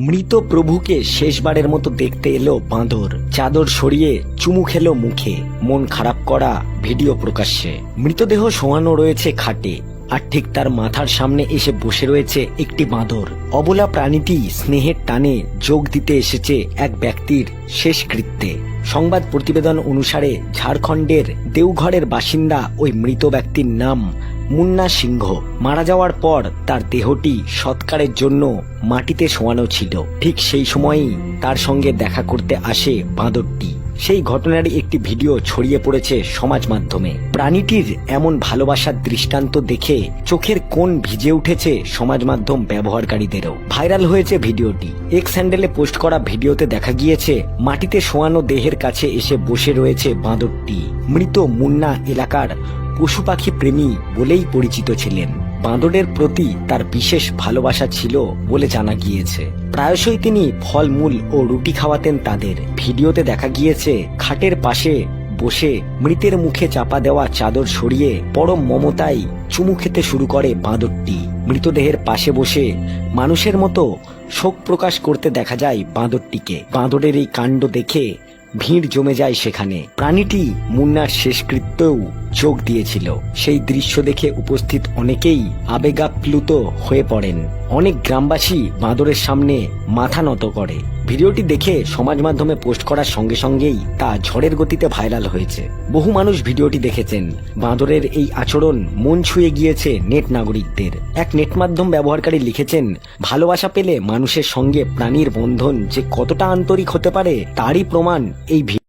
মৃত প্রভুকে শেষবারের মতো দেখতে এলো বাঁদর। চাদর সরিয়ে চুমু খেলো মুখে। মন খারাপ করা ভিডিও প্রকাশ্যে। মৃতদেহ শোয়ানো রয়েছে খাটে, আর ঠিক তার মাথার সামনে এসে বসে রয়েছে একটি বাঁদর। অবলা প্রাণীটি স্নেহের টানে যোগ দিতে এসেছে এক ব্যক্তির শেষকৃত্যে। সংবাদ প্রতিবেদন অনুসারে ঝাড়খণ্ডের দেওঘরের বাসিন্দা ওই মৃত ব্যক্তির নাম মুন্না সিংহ। মারা যাওয়ার পর তার দেহটি সৎকারের জন্য মাটিতে শোয়ানো ছিল। ঠিক সেই সময়ই তার সঙ্গে দেখা করতে আসে বাঁদরটি। সেই ঘটনারই একটি ভিডিও ছড়িয়ে পড়েছে সমাজ মাধ্যমে। প্রাণীটির এমন ভালোবাসার দৃষ্টান্ত দেখে চোখের কোণ ভিজে উঠেছে সমাজ মাধ্যম ব্যবহারকারীদেরও। ভাইরাল হয়েছে ভিডিওটি। এক্স হ্যান্ডেলে পোস্ট করা ভিডিওতে দেখা গিয়েছে মাটিতে শোয়ানো দেহের কাছে এসে বসে রয়েছে বাঁদরটি। মৃত মুন্না এলাকার পশু পাখি প্রেমী বলেই পরিচিত ছিলেন। বাঁদরের প্রতি তার বিশেষ ভালোবাসা ছিল বলে জানা গিয়েছে। প্রায়শই তিনি ফলমূল ও রুটি খাওয়াতেন তাদের। ভিডিওতে দেখা গিয়েছে খাটের পাশে বসে মৃতের মুখে চাপা দেওয়া চাদর সরিয়ে পরম মমতায় চুমু খেতে শুরু করে বাঁদরটি। মৃতদেহের পাশে বসে মানুষের মতো শোক প্রকাশ করতে দেখা যায় বাঁদরটিকে। বাঁদরের এই কাণ্ড দেখে ভিড় জমে যায় সেখানে। প্রাণীটি মুন্নার শেষকৃত্যেও যোগ দিয়েছিল। সেই দৃশ্য দেখে উপস্থিত অনেকেই আবেগাপ্লুত হয়ে পড়েন। অনেক গ্রামবাসী বাঁদরের সামনে মাথা নত করে। ভিডিওটি দেখে সমাজ মাধ্যমে পোস্ট করার সঙ্গে সঙ্গেই তা ঝড়ের গতিতে ভাইরাল হয়েছে। বহু মানুষ ভিডিওটি দেখেছেন। বাঁদরের এই আচরণ মন ছুঁয়ে গিয়েছে নেট নাগরিকদের। এক নেট মাধ্যম ব্যবহারকারী লিখেছেন, ভালোবাসা পেলে মানুষের সঙ্গে প্রাণীর বন্ধন যে কতটা আন্তরিক হতে পারে তারই প্রমাণ এই